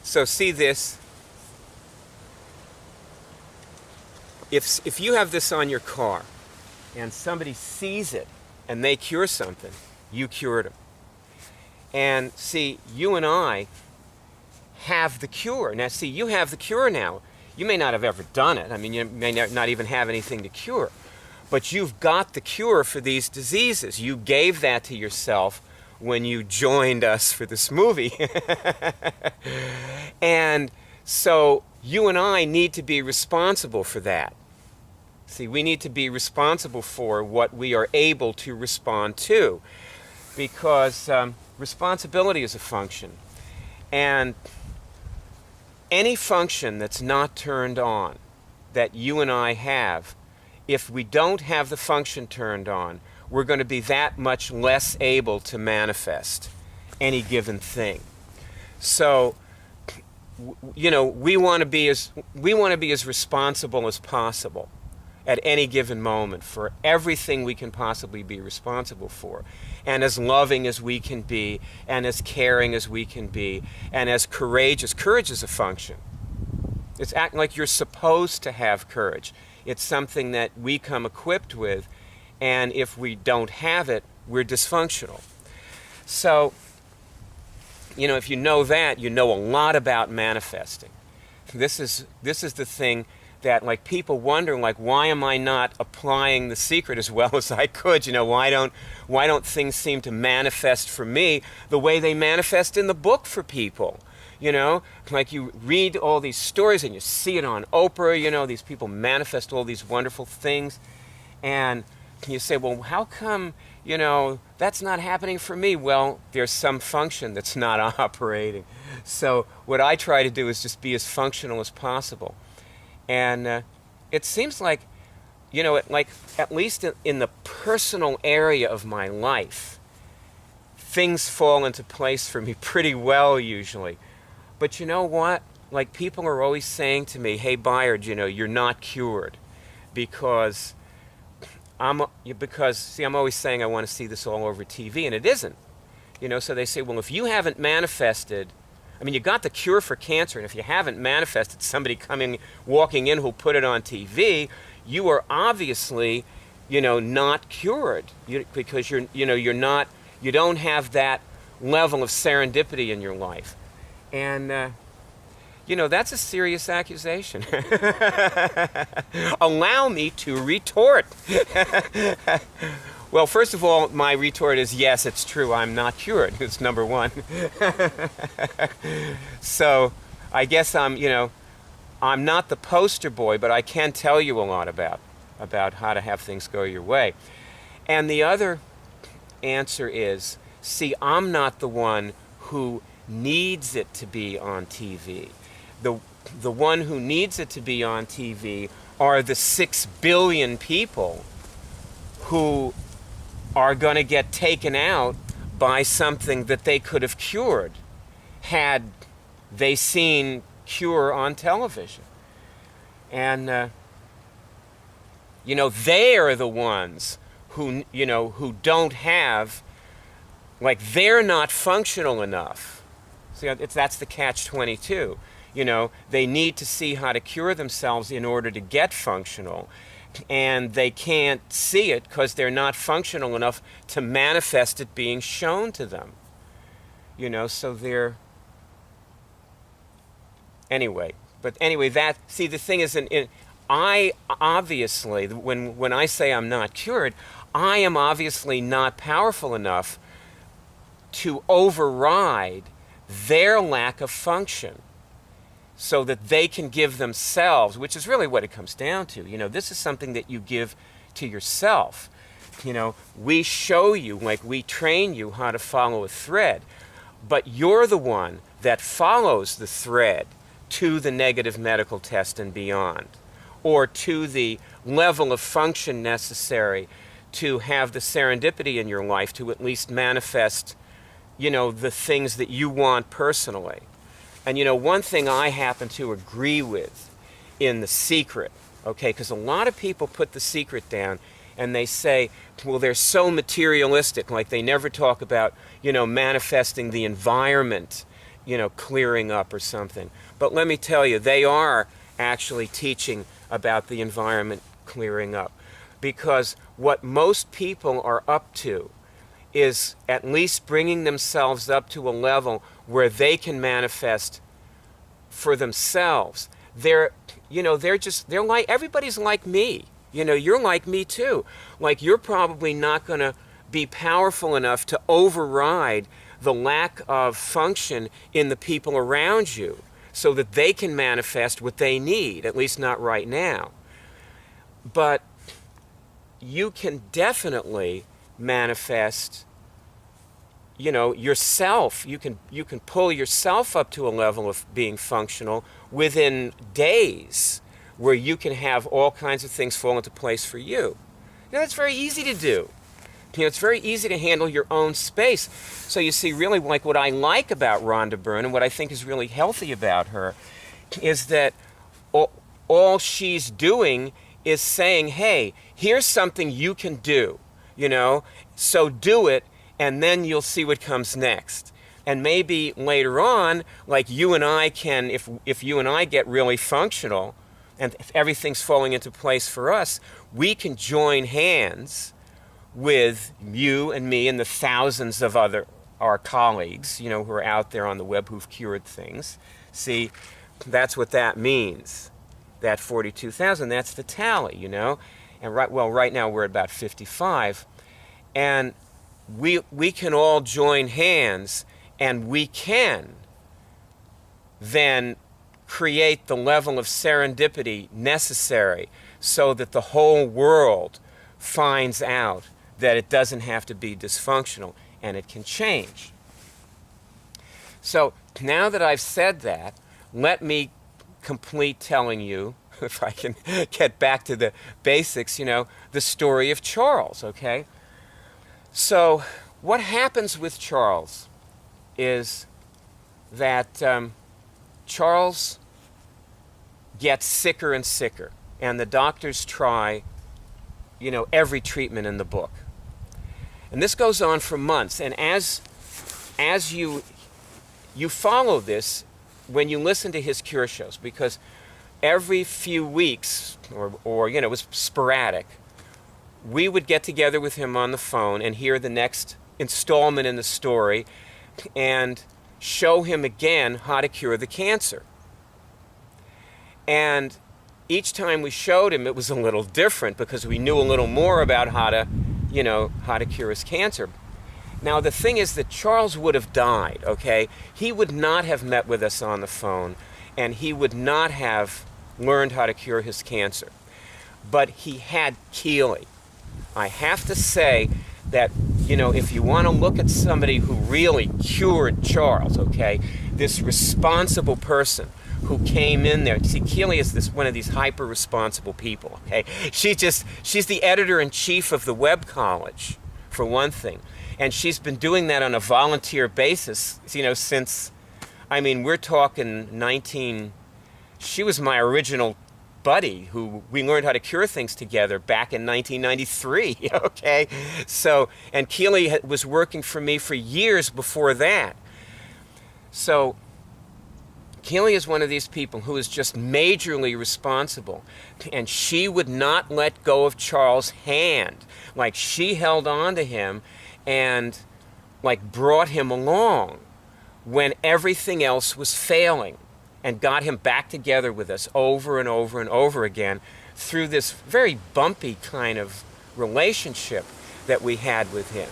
So see this. If you have this on your car and somebody sees it and they cure something, you cured them. And see, you and I have the cure. Now see, you have the cure now. You may not have ever done it. I mean, you may not even have anything to cure. But you've got the cure for these diseases. You gave that to yourself when you joined us for this movie. And so you and I need to be responsible for that. See, we need to be responsible for what we are able to respond to, because responsibility is a function. And any function that's not turned on that you and I have, if we don't have the function turned on, we're going to be that much less able to manifest any given thing. So, you know, we want to be as responsible as possible at any given moment for everything we can possibly be responsible for, and as loving as we can be, and as caring as we can be, and as courageous. Courage is a function. It's acting like you're supposed to have courage. It's something that we come equipped with, and if we don't have it, we're dysfunctional. So, you know, if you know that, you know a lot about manifesting. This is the thing that, like, people wonder, like, why am I not applying the secret as well as I could? You know, why don't things seem to manifest for me the way they manifest in the book for people? You know, like you read all these stories and you see it on Oprah, you know, these people manifest all these wonderful things. And you say, well, how come, you know, that's not happening for me? Well, there's some function that's not operating. So what I try to do is just be as functional as possible. And it seems like, you know, like at least in the personal area of my life, things fall into place for me pretty well usually. But you know what? Like, people are always saying to me, hey, Byard, you know, you're not cured. Because I'm always saying I want to see this all over TV, and it isn't. You know, so they say, well, if you haven't manifested, I mean, you got the cure for cancer, and if you haven't manifested somebody walking in who'll put it on TV, you are obviously, you know, not cured. Because you don't have that level of serendipity in your life. And, you know, that's a serious accusation. Allow me to retort. Well, first of all, my retort is, yes, it's true, I'm not cured. It's number one. So I guess I'm not the poster boy, but I can tell you a lot about how to have things go your way. And the other answer is, see, I'm not the one who needs it to be on TV. The one who needs it to be on TV are the 6 billion people who are going to get taken out by something that they could have cured had they seen cure on television. And, you know, they are the ones who don't have, like, they're not functional enough. See, that's the catch-22. You know, they need to see how to cure themselves in order to get functional. And they can't see it because they're not functional enough to manifest it being shown to them. You know, so they're... Anyway, the thing is, I obviously, when I say I'm not cured, I am obviously not powerful enough to override their lack of function so that they can give themselves, which is really what it comes down to. You know, this is something that you give to yourself. You know, we show you, like we train you how to follow a thread, but you're the one that follows the thread to the negative medical test and beyond, or to the level of function necessary to have the serendipity in your life to at least manifest, you know, the things that you want personally. And, you know, one thing I happen to agree with in The Secret, okay, because a lot of people put The Secret down and they say, well, they're so materialistic, like they never talk about, you know, manifesting the environment clearing up or something. But let me tell you, they are actually teaching about the environment clearing up. Because what most people are up to is at least bringing themselves up to a level where they can manifest for themselves. They're like, everybody's like me. You're like me too. Like, you're probably not going to be powerful enough to override the lack of function in the people around you so that they can manifest what they need, at least not right now. But you can definitely manifest, yourself. You can pull yourself up to a level of being functional within days, where you can have all kinds of things fall into place for you. It's very easy to do. It's very easy to handle your own space. So you see, really, like, what I like about Rhonda Byrne and what I think is really healthy about her is that all she's doing is saying, hey, here's something you can do, so do it, and then you'll see what comes next. And maybe later on, like, you and I can, if you and I get really functional and if everything's falling into place for us, we can join hands with you and me and the thousands of our colleagues, who are out there on the web who've cured things. See, that's what that means. That 42,000, that's the tally, And right now we're at about 55. And we can all join hands, and we can then create the level of serendipity necessary so that the whole world finds out that it doesn't have to be dysfunctional and it can change. So now that I've said that, let me complete telling you, if I can get back to the basics, the story of Charles, okay? So what happens with Charles is that Charles gets sicker and sicker, and the doctors try, every treatment in the book. And this goes on for months, and as you follow this when you listen to his cure shows, because every few weeks, or it was sporadic, we would get together with him on the phone and hear the next installment in the story and show him again how to cure the cancer. And each time we showed him, it was a little different because we knew a little more about how to cure his cancer. Now, the thing is that Charles would have died, okay? He would not have met with us on the phone, and he would not have learned how to cure his cancer. But he had Keeley. I have to say that, if you want to look at somebody who really cured Charles, okay, this responsible person who came in there. See, Keeley is one of these hyper-responsible people, okay? She's the editor-in-chief of the Webb College, for one thing. And she's been doing that on a volunteer basis, since, we're talking she was my original buddy who we learned how to cure things together back in 1993, okay? So, and Keeley was working for me for years before that. So, Keeley is one of these people who is just majorly responsible, and she would not let go of Charles' hand. Like, she held on to him and, brought him along when everything else was failing, and got him back together with us over and over and over again through this very bumpy kind of relationship that we had with him.